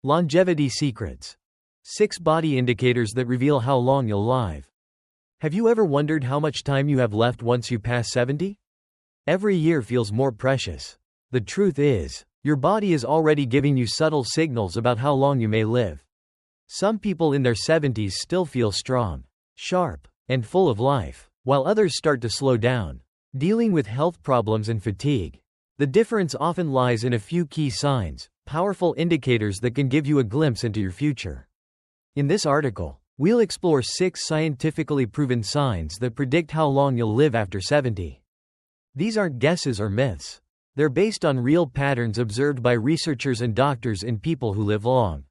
Longevity secrets. 6 body indicators that reveal how long you'll live. Have you ever wondered how much time you have left once you pass 70? Every year feels more precious. The truth is, your body is already giving you subtle signals about how long you may live. Some people in their 70s still feel strong, sharp, and full of life, while others start to slow down, dealing with health problems and fatigue. The difference often lies in a few key signs, powerful indicators that can give you a glimpse into your future. In this article, we'll explore 6 scientifically proven signs that predict how long you'll live after 70. These aren't guesses or myths. They're based on real patterns observed by researchers and doctors in people who live long,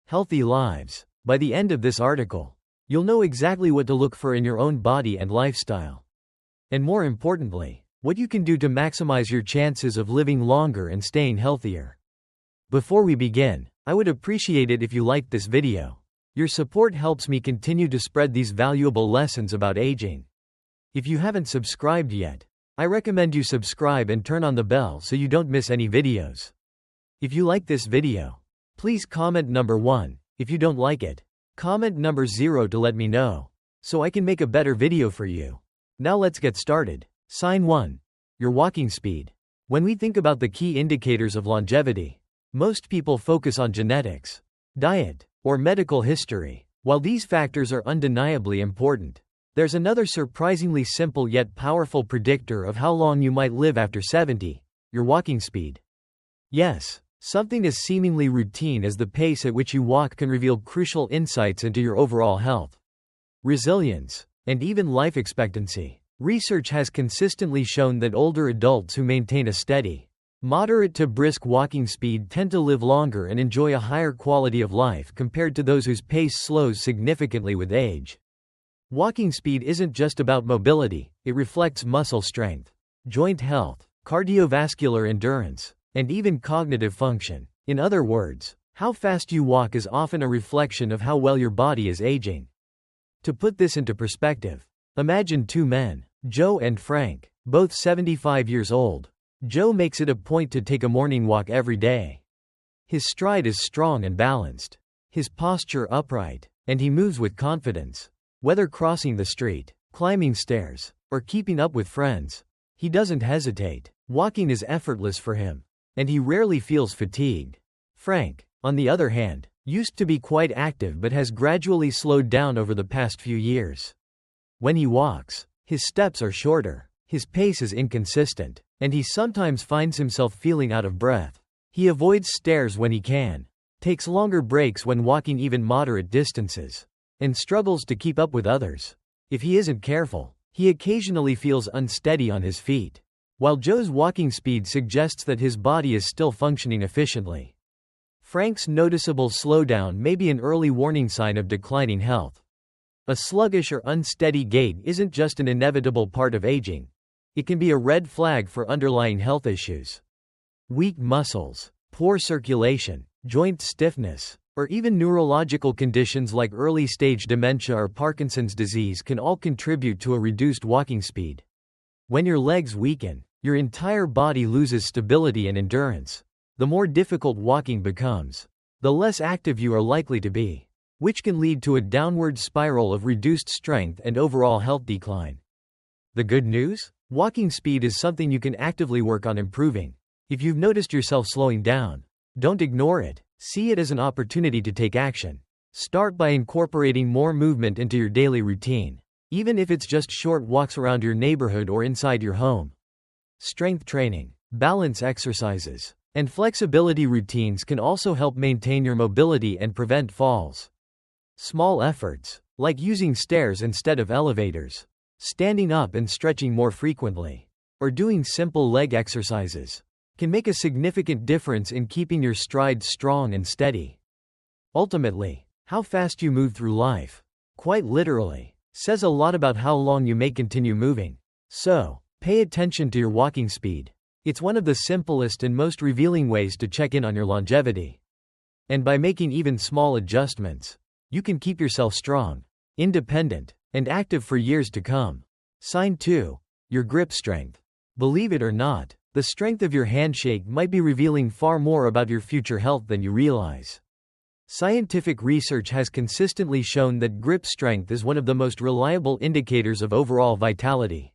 healthy lives. By the end of this article, you'll know exactly what to look for in your own body and lifestyle. And more importantly, what you can do to maximize your chances of living longer and staying healthier. Before we begin, I would appreciate it if you liked this video. Your support helps me continue to spread these valuable lessons about aging. If you haven't subscribed yet, I recommend you subscribe and turn on the bell so you don't miss any videos. If you like this video, please comment number 1. If you don't like it, comment number 0 to let me know, so I can make a better video for you. Now let's get started. Sign 1. Your walking speed. When we think about the key indicators of longevity, most people focus on genetics, diet, or medical history. While these factors are undeniably important, there's another surprisingly simple yet powerful predictor of how long you might live after 70, your walking speed. Yes, something as seemingly routine as the pace at which you walk can reveal crucial insights into your overall health, resilience, and even life expectancy. Research has consistently shown that older adults who maintain a steady, moderate to brisk walking speed tend to live longer and enjoy a higher quality of life compared to those whose pace slows significantly with age. Walking speed isn't just about mobility, it reflects muscle strength, joint health, cardiovascular endurance, and even cognitive function. In other words, how fast you walk is often a reflection of how well your body is aging. To put this into perspective, imagine 2 men, Joe and Frank, both 75 years old. Joe makes it a point to take a morning walk every day. His stride is strong and balanced, his posture upright, and he moves with confidence. Whether crossing the street, climbing stairs, or keeping up with friends, he doesn't hesitate. Walking is effortless for him, and he rarely feels fatigued. Frank, on the other hand, used to be quite active but has gradually slowed down over the past few years. When he walks, his steps are shorter, his pace is inconsistent, and he sometimes finds himself feeling out of breath. He avoids stairs when he can, takes longer breaks when walking even moderate distances, and struggles to keep up with others. If he isn't careful, he occasionally feels unsteady on his feet. While Joe's walking speed suggests that his body is still functioning efficiently, Frank's noticeable slowdown may be an early warning sign of declining health. A sluggish or unsteady gait isn't just an inevitable part of aging. It can be a red flag for underlying health issues. Weak muscles, poor circulation, joint stiffness, or even neurological conditions like early-stage dementia or Parkinson's disease can all contribute to a reduced walking speed. When your legs weaken, your entire body loses stability and endurance. The more difficult walking becomes, the less active you are likely to be, which can lead to a downward spiral of reduced strength and overall health decline. The good news? Walking speed is something you can actively work on improving. If you've noticed yourself slowing down, don't ignore it. See it as an opportunity to take action. Start by incorporating more movement into your daily routine, even if it's just short walks around your neighborhood or inside your home. Strength training, balance exercises, and flexibility routines can also help maintain your mobility and prevent falls. Small efforts, like using stairs instead of elevators, standing up and stretching more frequently, or doing simple leg exercises, can make a significant difference in keeping your stride strong and steady. Ultimately, how fast you move through life, quite literally, says a lot about how long you may continue moving. So, pay attention to your walking speed. It's one of the simplest and most revealing ways to check in on your longevity. And by making even small adjustments, you can keep yourself strong, independent, and active for years to come. Sign 2. Your grip strength. Believe it or not, the strength of your handshake might be revealing far more about your future health than you realize. Scientific research has consistently shown that grip strength is one of the most reliable indicators of overall vitality.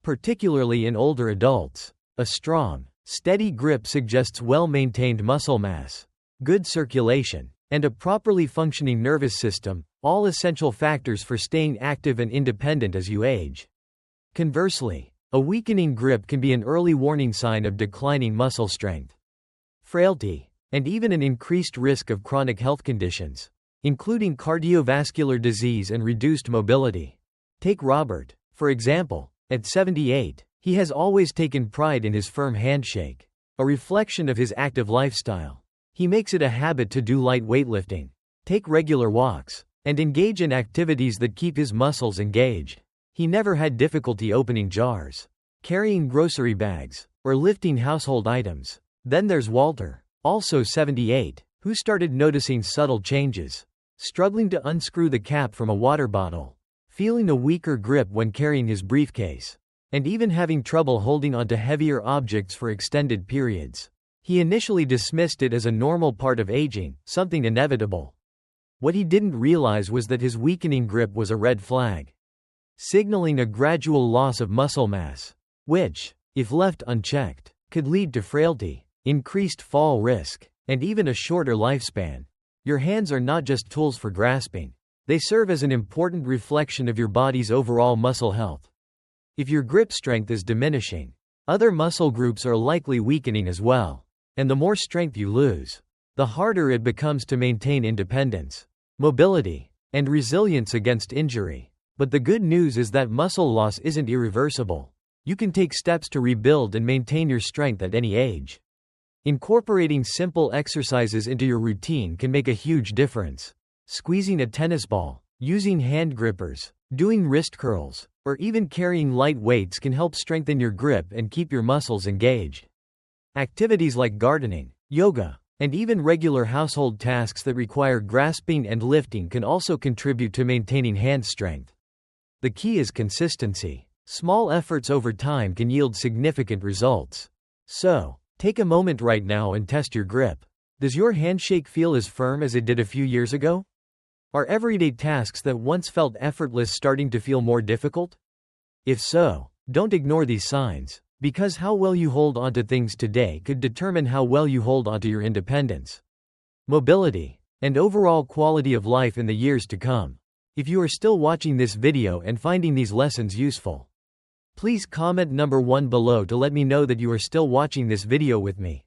Particularly in older adults, a strong, steady grip suggests well-maintained muscle mass, good circulation, and a properly functioning nervous system, all essential factors for staying active and independent as you age. Conversely, a weakening grip can be an early warning sign of declining muscle strength, frailty, and even an increased risk of chronic health conditions, including cardiovascular disease and reduced mobility. Take Robert, for example. At 78, he has always taken pride in his firm handshake, a reflection of his active lifestyle. He makes it a habit to do light weightlifting, take regular walks, and engage in activities that keep his muscles engaged. He never had difficulty opening jars, carrying grocery bags, or lifting household items. Then there's Walter, also 78, who started noticing subtle changes, struggling to unscrew the cap from a water bottle, feeling a weaker grip when carrying his briefcase, and even having trouble holding onto heavier objects for extended periods. He initially dismissed it as a normal part of aging, something inevitable. What he didn't realize was that his weakening grip was a red flag, signaling a gradual loss of muscle mass, which, if left unchecked, could lead to frailty, increased fall risk, and even a shorter lifespan. Your hands are not just tools for grasping. They serve as an important reflection of your body's overall muscle health. If your grip strength is diminishing, other muscle groups are likely weakening as well. And the more strength you lose, the harder it becomes to maintain independence, mobility, and resilience against injury. But the good news is that muscle loss isn't irreversible. You can take steps to rebuild and maintain your strength at any age. Incorporating simple exercises into your routine can make a huge difference. Squeezing a tennis ball, using hand grippers, doing wrist curls, or even carrying light weights can help strengthen your grip and keep your muscles engaged. Activities like gardening, yoga, and even regular household tasks that require grasping and lifting can also contribute to maintaining hand strength. The key is consistency. Small efforts over time can yield significant results. So, take a moment right now and test your grip. Does your handshake feel as firm as it did a few years ago? Are everyday tasks that once felt effortless starting to feel more difficult? If so, don't ignore these signs, because how well you hold onto things today could determine how well you hold onto your independence, mobility, and overall quality of life in the years to come. If you are still watching this video and finding these lessons useful, please comment number 1 below to let me know that you are still watching this video with me.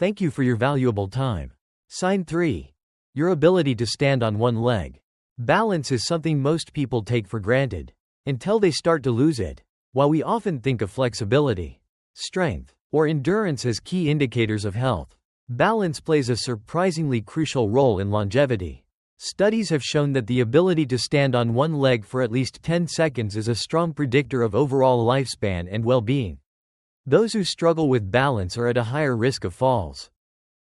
Thank you for your valuable time. Sign 3. Your ability to stand on one leg. Balance is something most people take for granted, until they start to lose it. While we often think of flexibility, strength, or endurance as key indicators of health, balance plays a surprisingly crucial role in longevity. Studies have shown that the ability to stand on one leg for at least 10 seconds is a strong predictor of overall lifespan and well-being. Those who struggle with balance are at a higher risk of falls,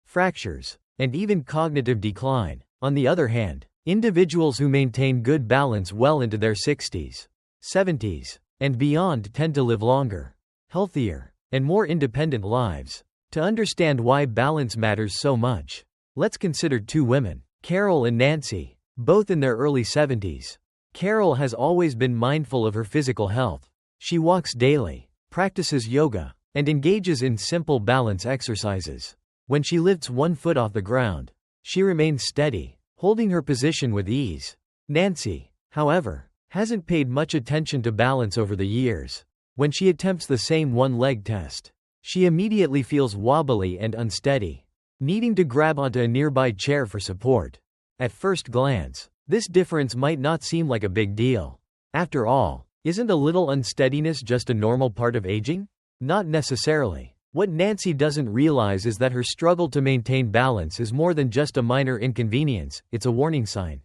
fractures, and even cognitive decline. On the other hand, individuals who maintain good balance well into their 60s, 70s, and beyond tend to live longer, healthier, and more independent lives. To understand why balance matters so much, let's consider two women, Carol and Nancy, both in their early 70s. Carol has always been mindful of her physical health. She walks daily, practices yoga, and engages in simple balance exercises. When she lifts one foot off the ground, she remains steady, holding her position with ease. Nancy, however, hasn't paid much attention to balance over the years. When she attempts the same one-leg test, she immediately feels wobbly and unsteady, needing to grab onto a nearby chair for support. At first glance, this difference might not seem like a big deal. After all, isn't a little unsteadiness just a normal part of aging? Not necessarily. What Nancy doesn't realize is that her struggle to maintain balance is more than just a minor inconvenience, it's a warning sign.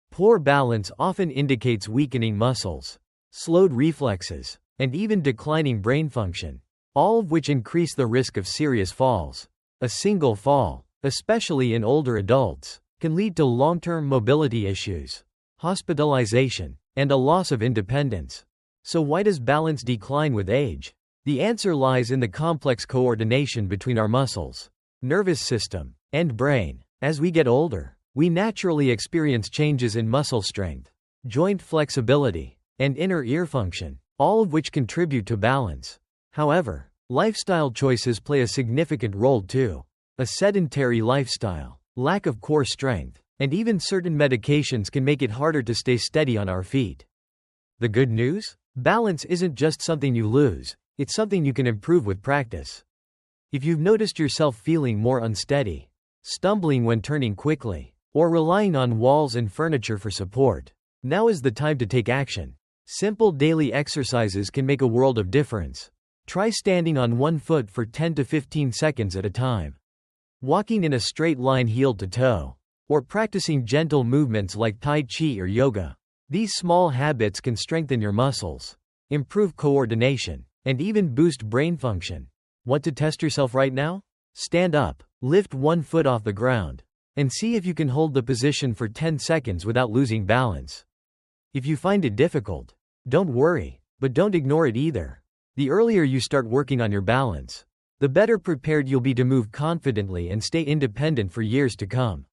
Poor balance often indicates weakening muscles, slowed reflexes, and even declining brain function, all of which increase the risk of serious falls. A single fall, especially in older adults, can lead to long-term mobility issues, hospitalization, and a loss of independence. So why does balance decline with age? The answer lies in the complex coordination between our muscles, nervous system, and brain. As we get older, We naturally experience changes in muscle strength, joint flexibility, and inner ear function, all of which contribute to balance. However, lifestyle choices play a significant role too. A sedentary lifestyle, lack of core strength, and even certain medications can make it harder to stay steady on our feet. The good news? Balance isn't just something you lose, it's something you can improve with practice. If you've noticed yourself feeling more unsteady, stumbling when turning quickly, or relying on walls and furniture for support, now is the time to take action. Simple daily exercises can make a world of difference. Try standing on one foot for 10 to 15 seconds at a time, walking in a straight line heel to toe, or practicing gentle movements like Tai Chi or yoga. These small habits can strengthen your muscles, improve coordination, and even boost brain function. Want to test yourself right now? Stand up, lift one foot off the ground, and see if you can hold the position for 10 seconds without losing balance. If you find it difficult, don't worry, but don't ignore it either. The earlier you start working on your balance, the better prepared you'll be to move confidently and stay independent for years to come.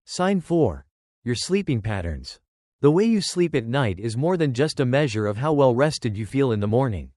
Sign 4. Your sleeping patterns. The way you sleep at night is more than just a measure of how well rested you feel in the morning.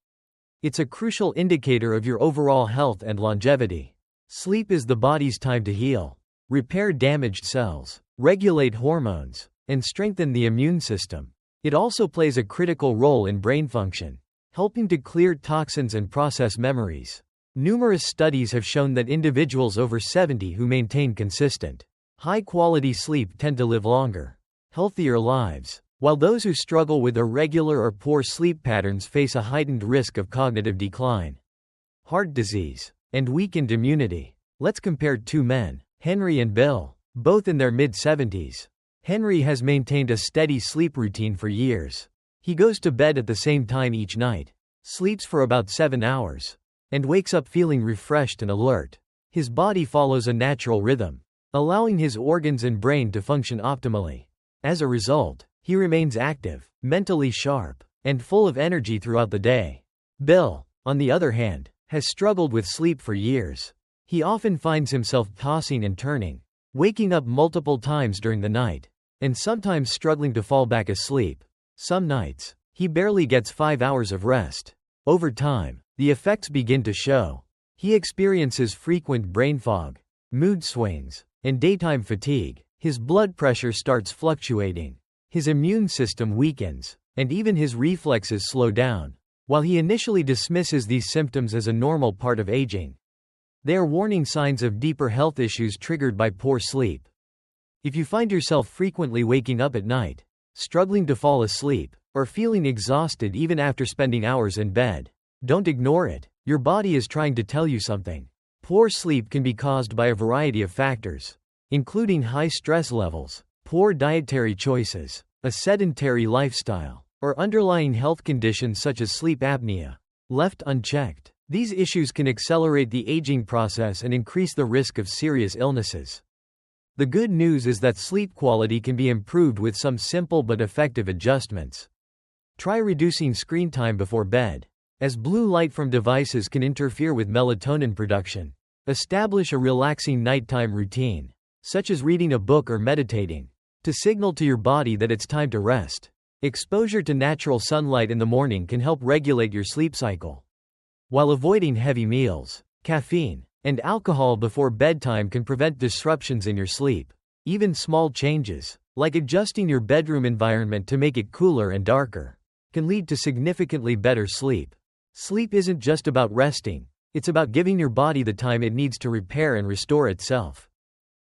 It's a crucial indicator of your overall health and longevity. Sleep is the body's time to heal, repair damaged cells, regulate hormones, and strengthen the immune system. It also plays a critical role in brain function, helping to clear toxins and process memories. Numerous studies have shown that individuals over 70 who maintain consistent, high-quality sleep tend to live longer, healthier lives, while those who struggle with irregular or poor sleep patterns face a heightened risk of cognitive decline, heart disease, and weakened immunity. Let's compare two men, Henry and Bill, both in their mid-70s. Henry has maintained a steady sleep routine for years. He goes to bed at the same time each night, sleeps for about 7 hours, and wakes up feeling refreshed and alert. His body follows a natural rhythm, allowing his organs and brain to function optimally. As a result, he remains active, mentally sharp, and full of energy throughout the day. Bill, on the other hand, has struggled with sleep for years. He often finds himself tossing and turning, waking up multiple times during the night, and sometimes struggling to fall back asleep. Some nights, he barely gets 5 hours of rest. Over time, the effects begin to show. He experiences frequent brain fog, mood swings, and daytime fatigue. His blood pressure starts fluctuating, his immune system weakens, and even his reflexes slow down. While he initially dismisses these symptoms as a normal part of aging, they are warning signs of deeper health issues triggered by poor sleep. If you find yourself frequently waking up at night, struggling to fall asleep, or feeling exhausted even after spending hours in bed, don't ignore it. Your body is trying to tell you something. Poor sleep can be caused by a variety of factors, including high stress levels, poor dietary choices, a sedentary lifestyle, or underlying health conditions such as sleep apnea. Left unchecked, these issues can accelerate the aging process and increase the risk of serious illnesses. The good news is that sleep quality can be improved with some simple but effective adjustments. Try reducing screen time before bed, as blue light from devices can interfere with melatonin production. Establish a relaxing nighttime routine, such as reading a book or meditating, to signal to your body that it's time to rest. Exposure to natural sunlight in the morning can help regulate your sleep cycle, while avoiding heavy meals, caffeine, and alcohol before bedtime can prevent disruptions in your sleep. Even small changes, like adjusting your bedroom environment to make it cooler and darker, can lead to significantly better sleep. Sleep isn't just about resting, it's about giving your body the time it needs to repair and restore itself.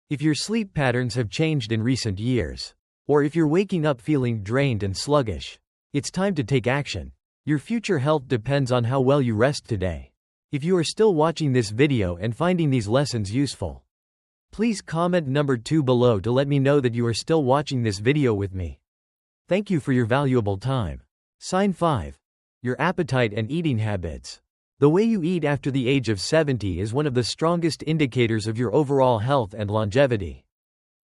If your sleep patterns have changed in recent years, or if you're waking up feeling drained and sluggish, it's time to take action. Your future health depends on how well you rest today. If you are still watching this video and finding these lessons useful, please comment number 2 below to let me know that you are still watching this video with me. Thank you for your valuable time. Sign 5. Your appetite and eating habits. The way you eat after the age of 70 is one of the strongest indicators of your overall health and longevity.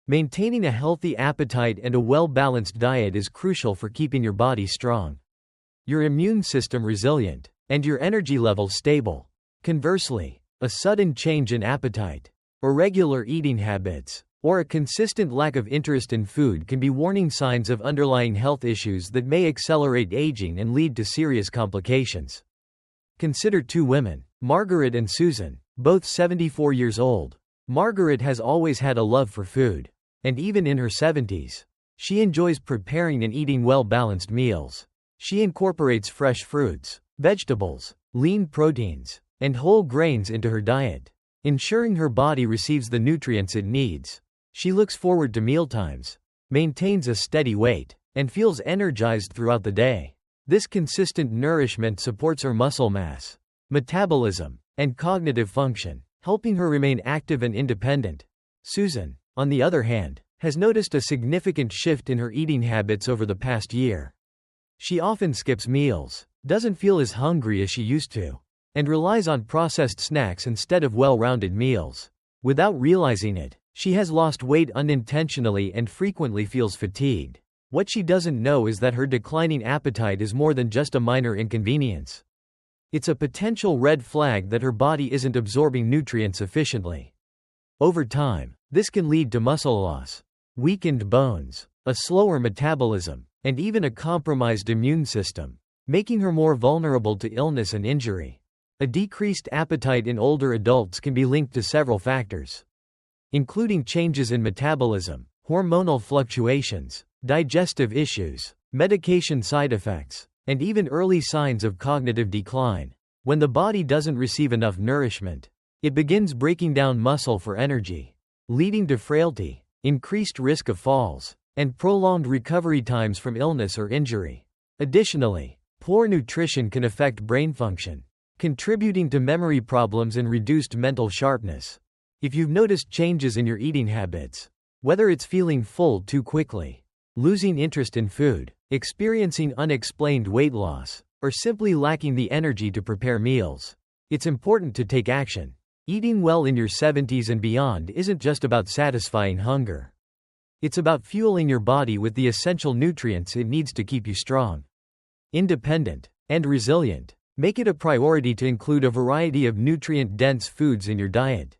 Maintaining a healthy appetite and a well-balanced diet is crucial for keeping your body strong, your immune system resilient, and your energy level stable. Conversely, a sudden change in appetite or regular eating habits or a consistent lack of interest in food can be warning signs of underlying health issues that may accelerate aging and lead to serious complications. Consider two women, Margaret and Susan, both 74 years old. Margaret has always had a love for food. And even in her 70s, she enjoys preparing and eating well-balanced meals. She incorporates fresh fruits, vegetables, lean proteins, and whole grains into her diet, ensuring her body receives the nutrients it needs. She looks forward to mealtimes, maintains a steady weight, and feels energized throughout the day. This consistent nourishment supports her muscle mass, metabolism, and cognitive function, helping her remain active and independent. Susan, on the other hand, has noticed a significant shift in her eating habits over the past year. She often skips meals, doesn't feel as hungry as she used to, and relies on processed snacks instead of well-rounded meals. Without realizing it, she has lost weight unintentionally and frequently feels fatigued. What she doesn't know is that her declining appetite is more than just a minor inconvenience. It's a potential red flag that her body isn't absorbing nutrients efficiently. Over time, this can lead to muscle loss, weakened bones, a slower metabolism, and even a compromised immune system, making her more vulnerable to illness and injury. A decreased appetite in older adults can be linked to several factors, including changes in metabolism, hormonal fluctuations, digestive issues, medication side effects, and even early signs of cognitive decline. When the body doesn't receive enough nourishment, it begins breaking down muscle for energy, leading to frailty, increased risk of falls, and prolonged recovery times from illness or injury. Additionally, poor nutrition can affect brain function, contributing to memory problems and reduced mental sharpness. If you've noticed changes in your eating habits, whether it's feeling full too quickly, losing interest in food, experiencing unexplained weight loss, or simply lacking the energy to prepare meals, it's important to take action. Eating well in your 70s and beyond isn't just about satisfying hunger. It's about fueling your body with the essential nutrients it needs to keep you strong, independent, and resilient. Make it a priority to include a variety of nutrient-dense foods in your diet,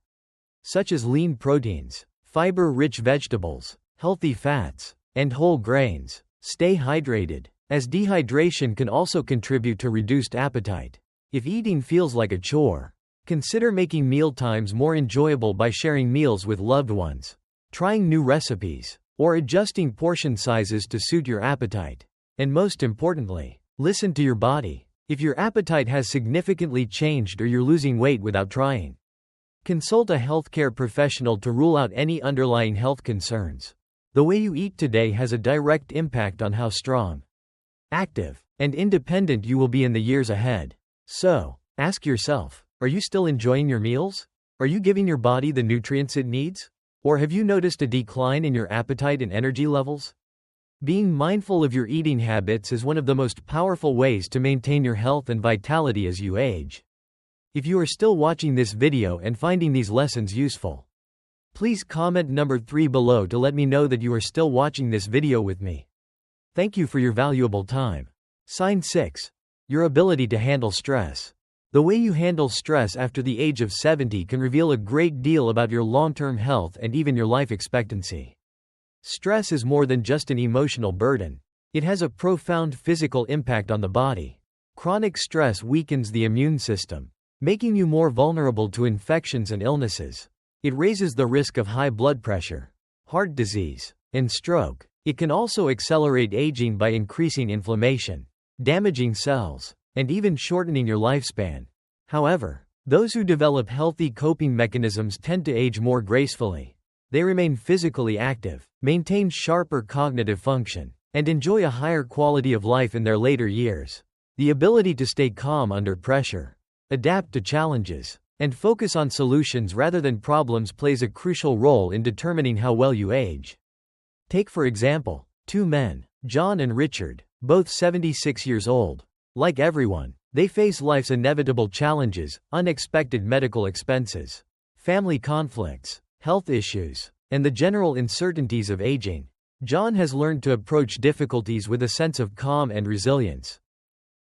such as lean proteins, fiber-rich vegetables, healthy fats, and whole grains. Stay hydrated, as dehydration can also contribute to reduced appetite. If eating feels like a chore, consider making mealtimes more enjoyable by sharing meals with loved ones, trying new recipes, or adjusting portion sizes to suit your appetite. And most importantly, listen to your body. If your appetite has significantly changed or you're losing weight without trying, consult a healthcare professional to rule out any underlying health concerns. The way you eat today has a direct impact on how strong, active, and independent you will be in the years ahead. So, ask yourself, are you still enjoying your meals? Are you giving your body the nutrients it needs? Or have you noticed a decline in your appetite and energy levels? Being mindful of your eating habits is one of the most powerful ways to maintain your health and vitality as you age. If you are still watching this video and finding these lessons useful, please comment number 3 below to let me know that you are still watching this video with me. Thank you for your valuable time. Sign 6. Your ability to handle stress. The way you handle stress after the age of 70 can reveal a great deal about your long-term health and even your life expectancy. Stress is more than just an emotional burden. It has a profound physical impact on the body. Chronic stress weakens the immune system, making you more vulnerable to infections and illnesses. It raises the risk of high blood pressure, heart disease, and stroke. It can also accelerate aging by increasing inflammation, damaging cells, and even shortening your lifespan. However, those who develop healthy coping mechanisms tend to age more gracefully. They remain physically active, maintain sharper cognitive function, and enjoy a higher quality of life in their later years. The ability to stay calm under pressure, adapt to challenges, and focus on solutions rather than problems plays a crucial role in determining how well you age. Take for example, two men, John and Richard, both 76 years old. Like everyone, they face life's inevitable challenges, unexpected medical expenses, family conflicts, health issues, and the general uncertainties of aging. John has learned to approach difficulties with a sense of calm and resilience.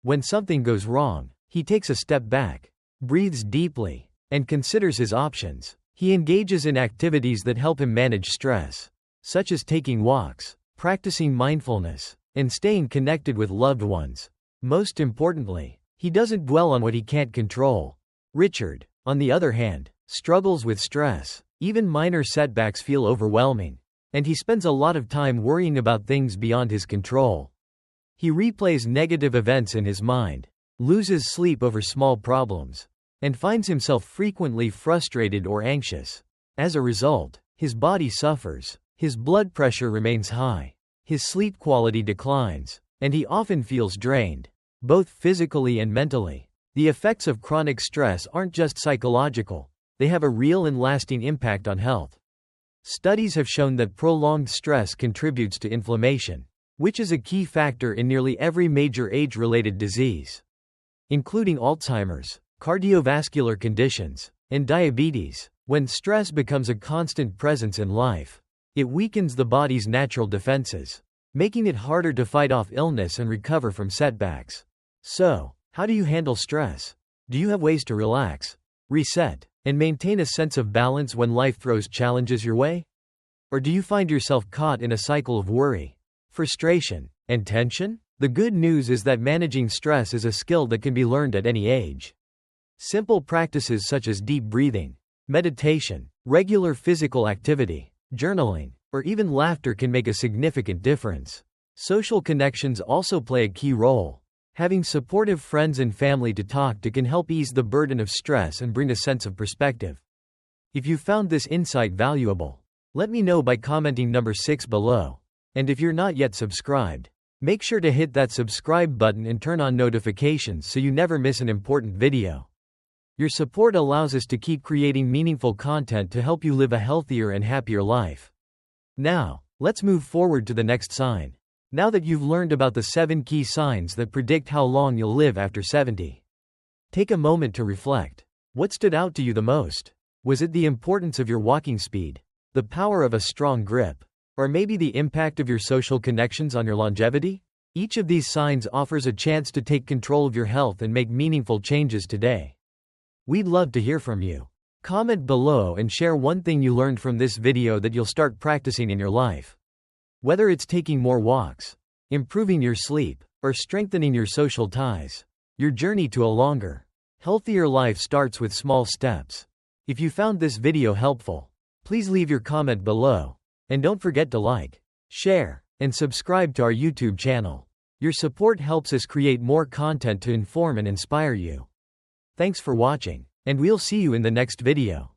When something goes wrong, he takes a step back, breathes deeply, and considers his options. He engages in activities that help him manage stress, such as taking walks, practicing mindfulness, and staying connected with loved ones. Most importantly, he doesn't dwell on what he can't control. Richard, on the other hand, struggles with stress. Even minor setbacks feel overwhelming, and he spends a lot of time worrying about things beyond his control. He replays negative events in his mind, loses sleep over small problems, and finds himself frequently frustrated or anxious. As a result, his body suffers, his blood pressure remains high, his sleep quality declines, and he often feels drained, both physically and mentally. The effects of chronic stress aren't just psychological, they have a real and lasting impact on health. Studies have shown that prolonged stress contributes to inflammation, which is a key factor in nearly every major age-related disease, including Alzheimer's, cardiovascular conditions, and diabetes. When stress becomes a constant presence in life, it weakens the body's natural defenses, making it harder to fight off illness and recover from setbacks. So, how do you handle stress? Do you have ways to relax, reset, and maintain a sense of balance when life throws challenges your way? Or do you find yourself caught in a cycle of worry, frustration, and tension? The good news is that managing stress is a skill that can be learned at any age. Simple practices such as deep breathing, meditation, regular physical activity, journaling, or even laughter can make a significant difference. Social connections also play a key role. Having supportive friends and family to talk to can help ease the burden of stress and bring a sense of perspective. If you found this insight valuable, let me know by commenting number 6 below. And if you're not yet subscribed, make sure to hit that subscribe button and turn on notifications so you never miss an important video. Your support allows us to keep creating meaningful content to help you live a healthier and happier life. Now, let's move forward to the next sign. Now that you've learned about the 7 key signs that predict how long you'll live after 70, take a moment to reflect. What stood out to you the most? Was it the importance of your walking speed, the power of a strong grip, or maybe the impact of your social connections on your longevity? Each of these signs offers a chance to take control of your health and make meaningful changes today. We'd love to hear from you. Comment below and share one thing you learned from this video that you'll start practicing in your life. Whether it's taking more walks, improving your sleep, or strengthening your social ties, your journey to a longer, healthier life starts with small steps. If you found this video helpful, please leave your comment below, and don't forget to like, share, and subscribe to our YouTube channel. Your support helps us create more content to inform and inspire you. Thanks for watching, and we'll see you in the next video.